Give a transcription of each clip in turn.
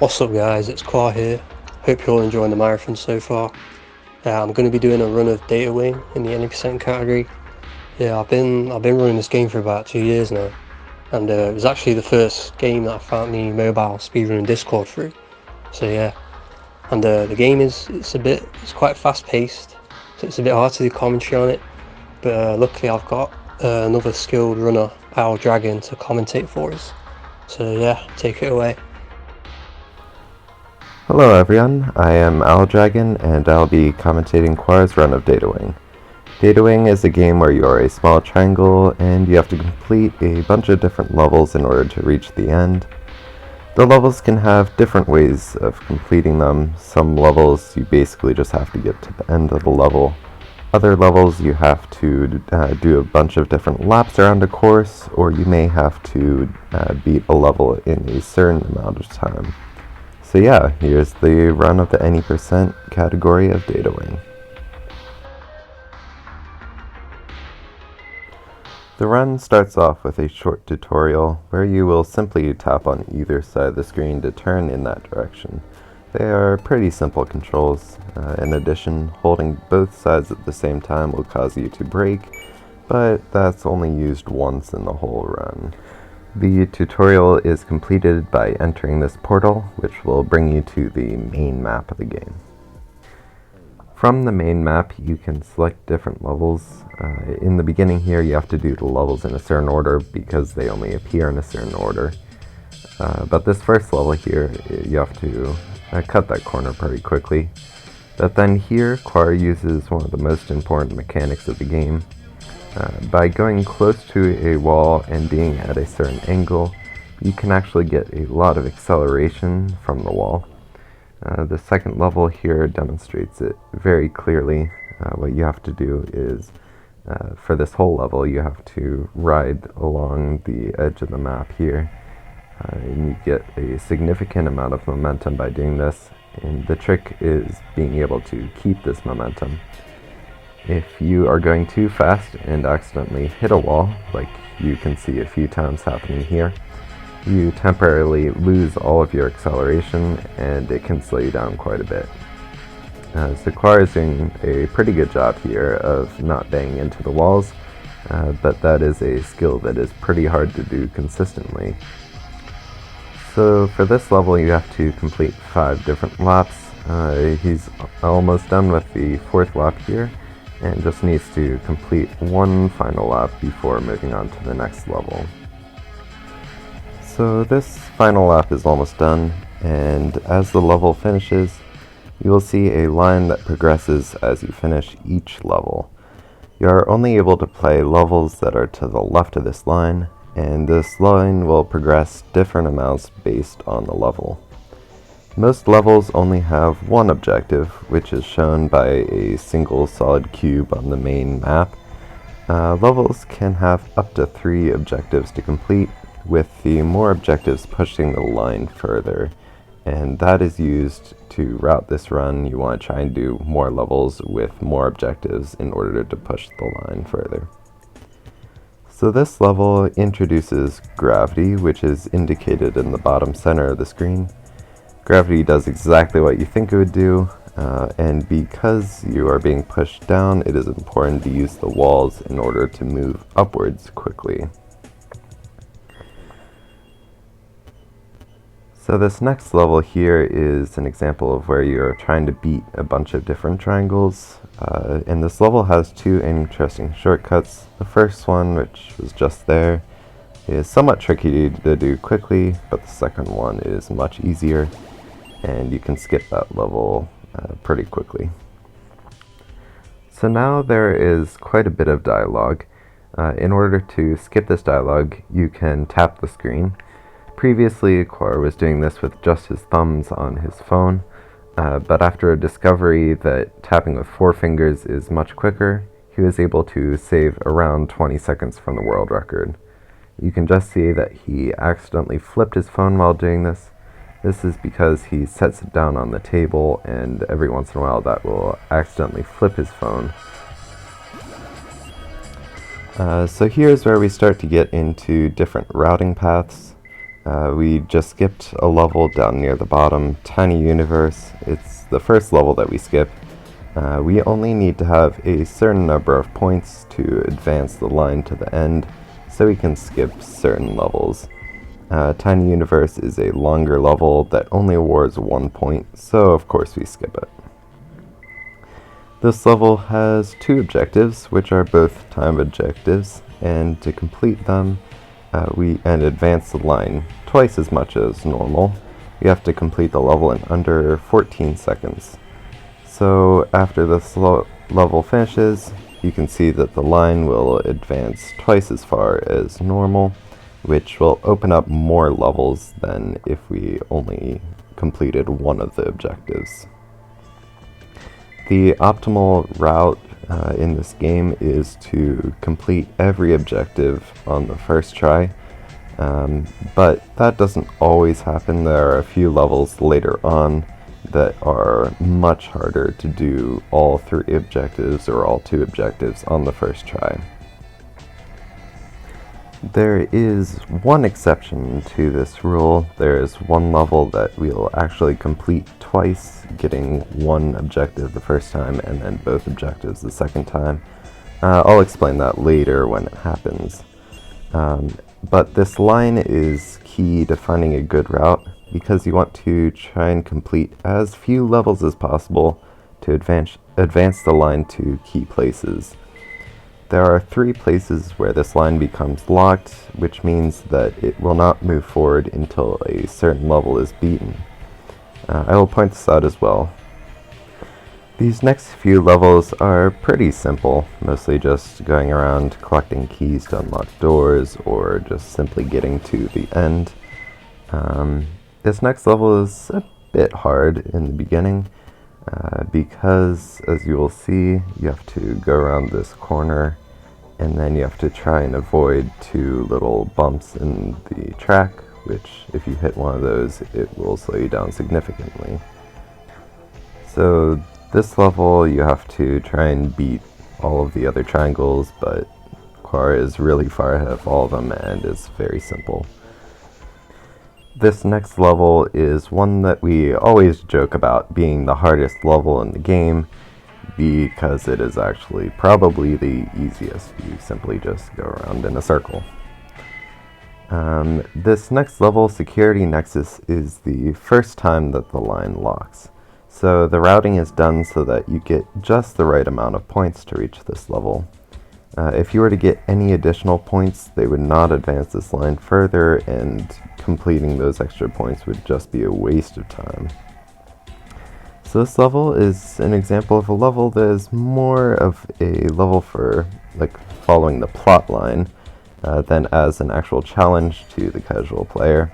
What's up guys, it's Qua here. Hope you're all enjoying the marathon so far. I'm going to be doing a run of Data Wing in the any percent category. I've been running this game for about 2 years now, and it was actually the first game that I found the mobile speedrun Discord through. So yeah, and the game it's quite fast paced, so it's a bit hard to do commentary on it. But luckily I've got another skilled runner, Owl Dragon, to commentate for us. So yeah, take it away. Hello everyone, I am Owl Dragon and I'll be commentating Quara's run of Data Wing. Data Wing is a game where you are a small triangle and you have to complete a bunch of different levels in order to reach the end. The levels can have different ways of completing them. Some levels you basically just have to get to the end of the level. Other levels you have to do a bunch of different laps around a course, or you may have to beat a level in a certain amount of time. So yeah, here's the run of the any percent category of Data Wing. The run starts off with a short tutorial where you will simply tap on either side of the screen to turn in that direction. They are pretty simple controls. In addition, holding both sides at the same time will cause you to brake, but that's only used once in the whole run. The tutorial is completed by entering this portal, which will bring you to the main map of the game. From the main map, you can select different levels. In the beginning here, you have to do the levels in a certain order because they only appear in a certain order. But this first level here, you have to cut that corner pretty quickly. But then here, Quara uses one of the most important mechanics of the game. By going close to a wall and being at a certain angle, you can actually get a lot of acceleration from the wall. The second level here demonstrates it very clearly. What you have to do is, for this whole level, you have to ride along the edge of the map here. And you get a significant amount of momentum by doing this, and the trick is being able to keep this momentum. If you are going too fast and accidentally hit a wall, like you can see a few times happening here, you temporarily lose all of your acceleration and it can slow you down quite a bit. So Quara is doing a pretty good job here of not banging into the walls, but that is a skill that is pretty hard to do consistently. So for this level you have to complete 5 different laps. He's almost done with the 4th lap here, and just needs to complete one final lap before moving on to the next level. So this final lap is almost done, and as the level finishes, you will see a line that progresses as you finish each level. You are only able to play levels that are to the left of this line, and this line will progress different amounts based on the level. Most levels only have one objective, which is shown by a single solid cube on the main map. Levels can have up to 3 objectives to complete, with the more objectives pushing the line further, and that is used to route this run. You want to try and do more levels with more objectives in order to push the line further. So this level introduces gravity, which is indicated in the bottom center of the screen. Gravity does exactly what you think it would do, and because you are being pushed down, it is important to use the walls in order to move upwards quickly. So this next level here is an example of where you're trying to beat a bunch of different triangles, and this level has 2 interesting shortcuts. The first one, which was just there, is somewhat tricky to do quickly, but the second one is much easier, and you can skip that level pretty quickly. So now there is quite a bit of dialogue. In order to skip this dialogue, you can tap the screen. Previously, Quara was doing this with just his thumbs on his phone, but after a discovery that tapping with 4 fingers is much quicker, he was able to save around 20 seconds from the world record. You can just see that he accidentally flipped his phone while doing this. This is because he sets it down on the table, and every once in a while that will accidentally flip his phone. So here's where we start to get into different routing paths. We just skipped a level down near the bottom, Tiny Universe. It's the first level that we skip. We only need to have a certain number of points to advance the line to the end, so we can skip certain levels. Tiny Universe is a longer level that only awards 1 point, so of course we skip it. This level has 2 objectives, which are both time objectives, and to complete them, and advance the line twice as much as normal, we have to complete the level in under 14 seconds. So after this level finishes, you can see that the line will advance twice as far as normal, which will open up more levels than if we only completed one of the objectives. The optimal route in this game is to complete every objective on the first try, but that doesn't always happen. There are a few levels later on that are much harder to do all 3 objectives or all 2 objectives on the first try. There is one exception to this rule. There is one level that we'll actually complete twice, getting one objective the first time and then both objectives the second time. I'll explain that later when it happens. But this line is key to finding a good route because you want to try and complete as few levels as possible to advance the line to key places. There are 3 places where this line becomes locked, which means that it will not move forward until a certain level is beaten. I will point this out as well. These next few levels are pretty simple, mostly just going around collecting keys to unlock doors or just simply getting to the end. This next level is a bit hard in the beginning because, as you will see, you have to go around this corner and then you have to try and avoid 2 little bumps in the track, which if you hit one of those, it will slow you down significantly. So this level you have to try and beat all of the other triangles, but Quara is really far ahead of all of them and is very simple. This next level is one that we always joke about being the hardest level in the game because it is actually probably the easiest. You simply just go around in a circle. This next level, Security Nexus, is the first time that the line locks. So the routing is done so that you get just the right amount of points to reach this level. If you were to get any additional points, they would not advance this line further, and completing those extra points would just be a waste of time. So this level is an example of a level that is more of a level for following the plot line than as an actual challenge to the casual player.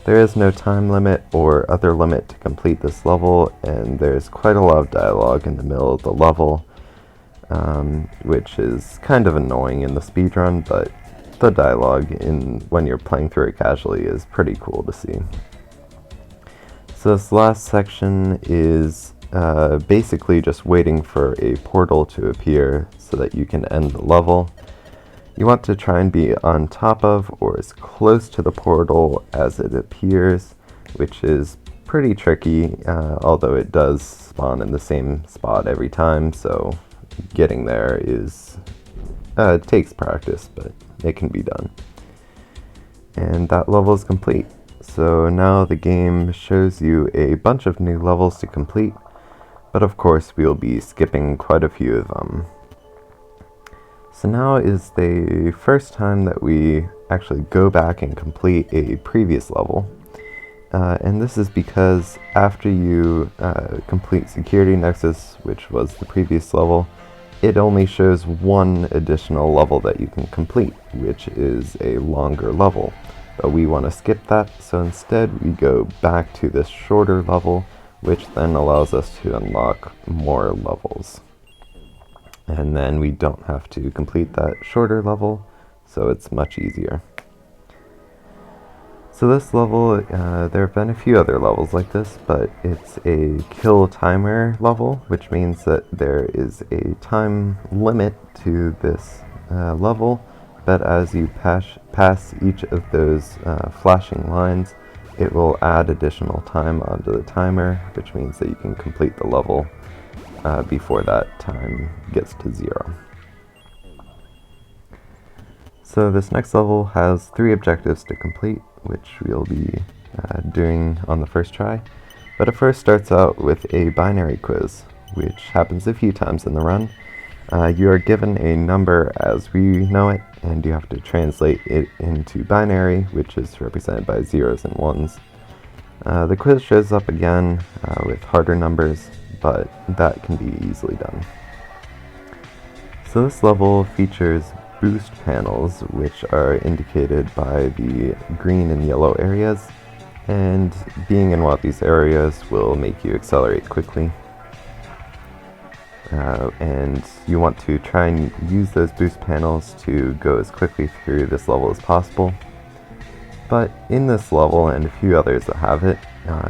There is no time limit or other limit to complete this level, and there's quite a lot of dialogue in the middle of the level, which is kind of annoying in the speedrun, but the dialogue when you're playing through it casually is pretty cool to see. So this last section is basically just waiting for a portal to appear so that you can end the level. You want to try and be on top of or as close to the portal as it appears, which is pretty tricky, although it does spawn in the same spot every time, so getting there takes practice, but it can be done. And that level is complete. So now the game shows you a bunch of new levels to complete, but of course we'll be skipping quite a few of them. So now is the first time that we actually go back and complete a previous level. And this is because after you complete Security Nexus, which was the previous level, it only shows one additional level that you can complete, which is a longer level. But we want to skip that, so instead we go back to this shorter level, which then allows us to unlock more levels. And then we don't have to complete that shorter level, so it's much easier. So this level, there have been a few other levels like this, but it's a kill timer level, which means that there is a time limit to this level, but as you pass each of those flashing lines, it will add additional time onto the timer, which means that you can complete the level before that time gets to 0. So this next level has 3 objectives to complete, which we'll be doing on the first try. But it first starts out with a binary quiz, which happens a few times in the run. You are given a number as we know it, and you have to translate it into binary, which is represented by 0s and 1s. The quiz shows up again with harder numbers, but that can be easily done. So this level features boost panels, which are indicated by the green and yellow areas, and being in one of these areas will make you accelerate quickly. And you want to try and use those boost panels to go as quickly through this level as possible. But in this level, and a few others that have it,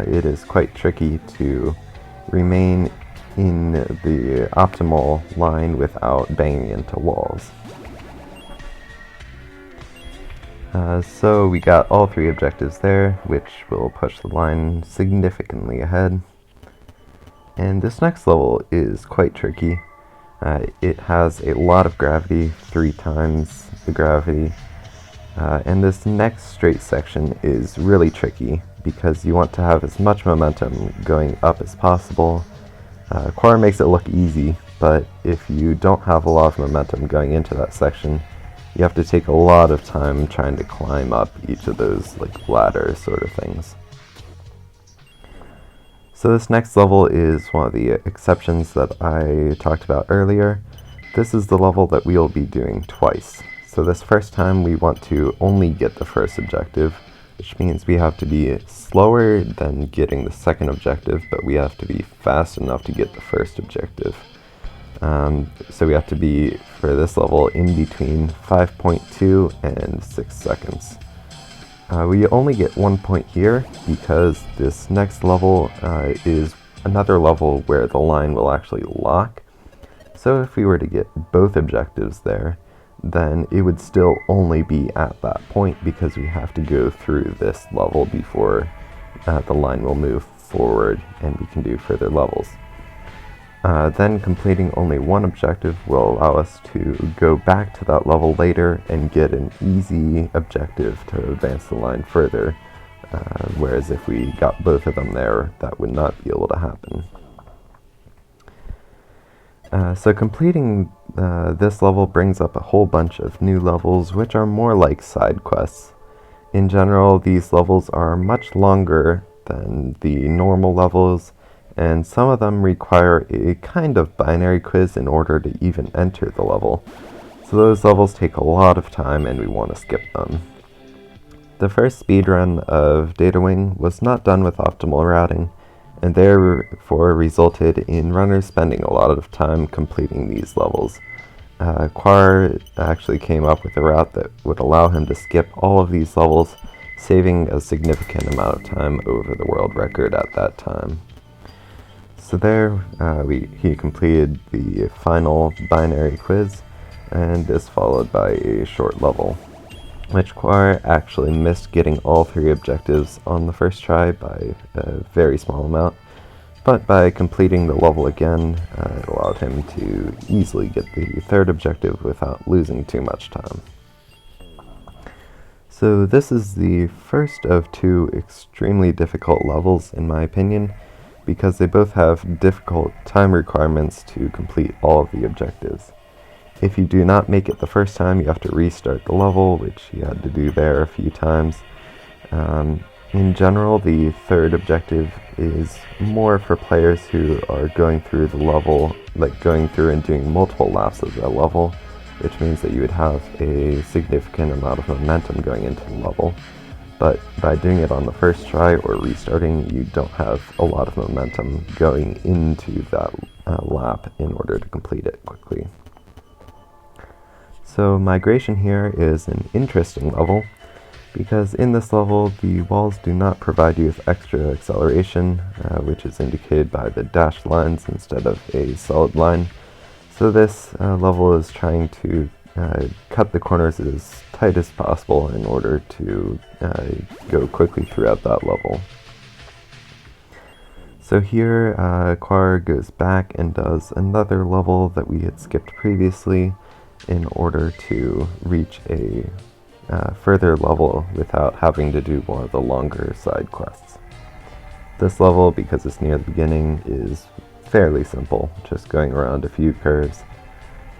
it is quite tricky to remain in the optimal line without banging into walls. So we got all 3 objectives there, which will push the line significantly ahead. And this next level is quite tricky. It has a lot of gravity, 3 times the gravity. And this next straight section is really tricky because you want to have as much momentum going up as possible. Quar makes it look easy, but if you don't have a lot of momentum going into that section, you have to take a lot of time trying to climb up each of those like ladder sort of things. So this next level is one of the exceptions that I talked about earlier. This is the level that we will be doing twice. So this first time we want to only get the first objective, which means we have to be slower than getting the second objective, but we have to be fast enough to get the first objective. So we have to be, for this level, in between 5.2 and 6 seconds. We only get 1 point here because this next level is another level where the line will actually lock. So if we were to get both objectives there, then it would still only be at that point because we have to go through this level before the line will move forward and we can do further levels. Then completing only 1 objective will allow us to go back to that level later and get an easy objective to advance the line further, whereas if we got both of them there, that would not be able to happen. So completing this level brings up a whole bunch of new levels, which are more like side quests. In general, these levels are much longer than the normal levels, and some of them require a kind of binary quiz in order to even enter the level. So those levels take a lot of time and we want to skip them. The first speedrun of Data Wing was not done with optimal routing, and therefore resulted in runners spending a lot of time completing these levels. Quar actually came up with a route that would allow him to skip all of these levels, saving a significant amount of time over the world record at that time. So there, he completed the final binary quiz, and is followed by a short level, which Quar actually missed getting all 3 objectives on the first try by a very small amount, but by completing the level again, it allowed him to easily get the 3rd objective without losing too much time. So this is the first of 2 extremely difficult levels in my opinion, because they both have difficult time requirements to complete all of the objectives. If you do not make it the first time, you have to restart the level, which you had to do there a few times. In general, the 3rd objective is more for players who are going through the level, like going through and doing multiple laps of the level, which means that you would have a significant amount of momentum going into the level. But by doing it on the first try or restarting, you don't have a lot of momentum going into that lap in order to complete it quickly. So migration here is an interesting level, because in this level the walls do not provide you with extra acceleration, which is indicated by the dashed lines instead of a solid line. So this level is trying to cut the corners as tight as possible in order to go quickly throughout that level. So here, Quar goes back and does another level that we had skipped previously in order to reach a further level without having to do more of the longer side quests. This level, because it's near the beginning, is fairly simple, just going around a few curves,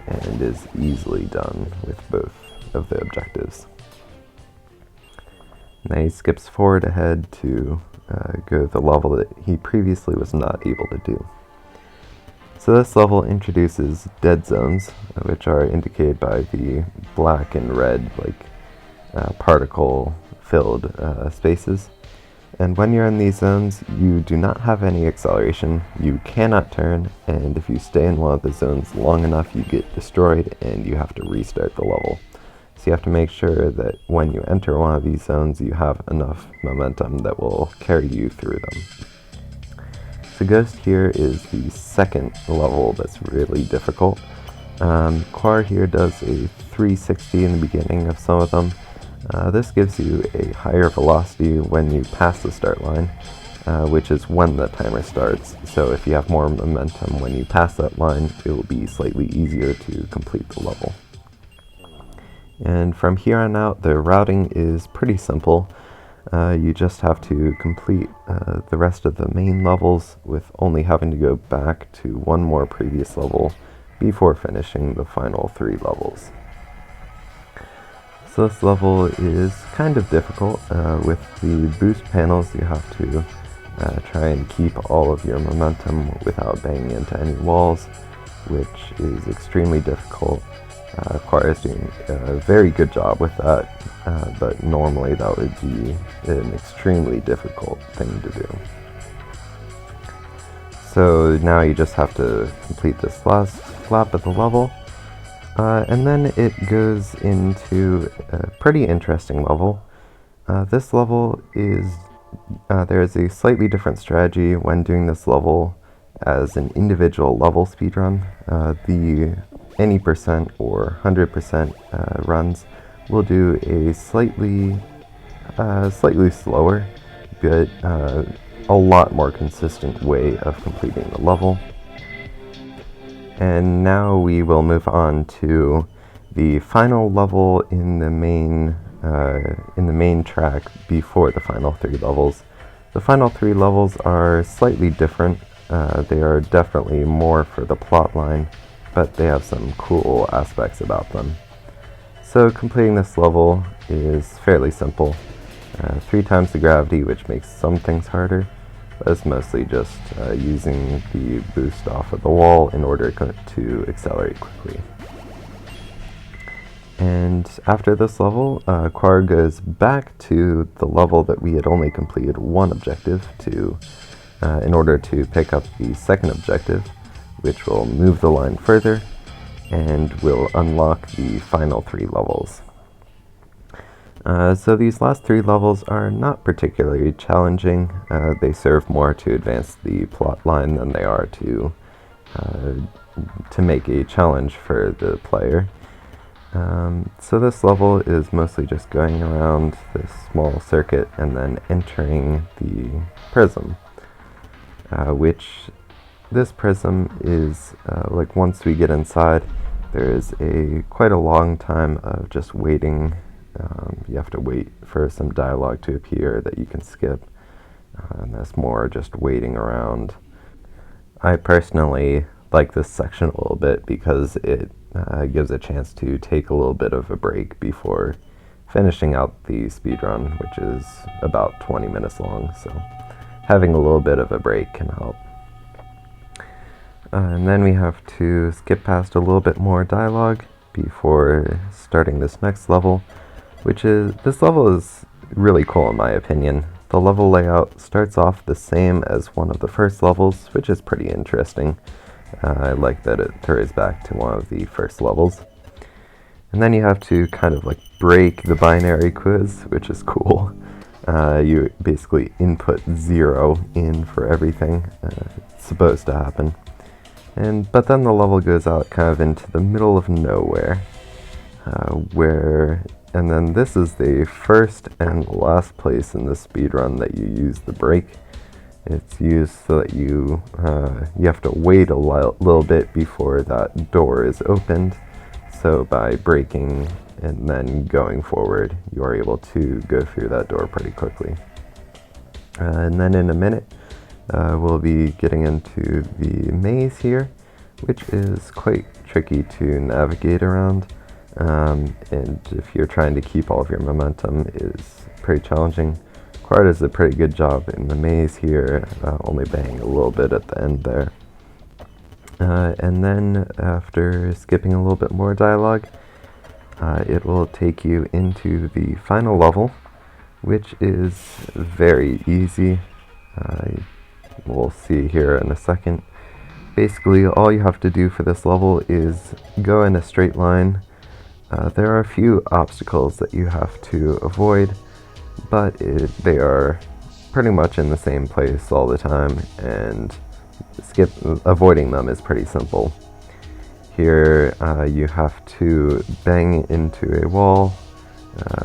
and is easily done with both of the objectives. Now he skips forward ahead to go the level that he previously was not able to do. So this level introduces dead zones, which are indicated by the black and red, particle-filled spaces. And when you're in these zones, you do not have any acceleration, you cannot turn, and if you stay in one of the zones long enough, you get destroyed and you have to restart the level. So you have to make sure that when you enter one of these zones, you have enough momentum that will carry you through them. So Ghost here is the second level that's really difficult. Quar here does a 360 in the beginning of some of them. This gives you a higher velocity when you pass the start line, which is when the timer starts. So if you have more momentum when you pass that line, it will be slightly easier to complete the level. And from here on out, the routing is pretty simple. You just have to complete the rest of the main levels with only having to go back to one more previous level before finishing the final 3 levels. So this level is kind of difficult. With the boost panels, you have to try and keep all of your momentum without banging into any walls, which is extremely difficult. Quar is doing a very good job with that, but normally that would be an extremely difficult thing to do. So now you just have to complete this last lap of the level, and then it goes into a pretty interesting level. This level is, there is a slightly different strategy when doing this level as an individual level speedrun. The any percent or 100% runs will do a slightly slower, but a lot more consistent way of completing the level. And now we will move on to the final level in the main track before the final 3 levels. The final 3 levels are slightly different. They are definitely more for the plot line, but they have some cool aspects about them. So completing this level is fairly simple. 3 times the gravity, which makes some things harder, but it's mostly just using the boost off of the wall in order to accelerate quickly. And after this level, Quar goes back to the level that we had only completed 1 objective to, in order to pick up the second objective, which will move the line further and will unlock the final 3 levels. So these last 3 levels are not particularly challenging. They serve more to advance the plot line than they are to make a challenge for the player. So this level is mostly just going around this small circuit and then entering the prism, which this prism is, once we get inside, there is quite a long time of just waiting. You have to wait for some dialogue to appear that you can skip, and that's more just waiting around. I personally like this section a little bit because it gives a chance to take a little bit of a break before finishing out the speedrun, which is about 20 minutes long, so having a little bit of a break can help. And then we have to skip past a little bit more dialogue before starting this next level, this level is really cool in my opinion. The level layout starts off the same as one of the first levels, which is pretty interesting. I like that it throws back to one of the first levels. And then you have to kind of break the binary quiz, which is cool. You basically input 0 in for everything. It's supposed to happen. But then the level goes out kind of into the middle of nowhere. And then this is the first and last place in the speedrun that you use the brake. It's used so that you have to wait a little bit before that door is opened. So by braking and then going forward, you are able to go through that door pretty quickly. And then in a minute, we'll be getting into the maze here, which is quite tricky to navigate around. And if you're trying to keep all of your momentum, is pretty challenging. Quar does a pretty good job in the maze here, only banging a little bit at the end there. And then after skipping a little bit more dialogue, it will take you into the final level, which is very easy. We'll see here in a second. Basically, all you have to do for this level is go in a straight line. There are a few obstacles that you have to avoid, but they are pretty much in the same place all the time, and avoiding them is pretty simple. Here you have to bang into a wall,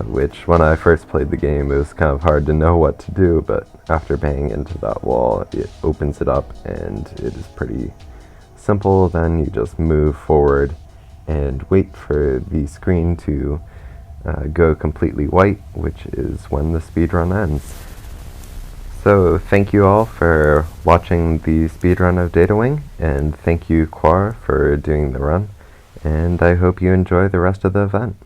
which when I first played the game it was kind of hard to know what to do, but after banging into that wall it opens it up and it is pretty simple. Then you just move forward and wait for the screen to go completely white, which is when the speedrun ends. So thank you all for watching the speedrun of Data Wing, and thank you Quar for doing the run, and I hope you enjoy the rest of the event.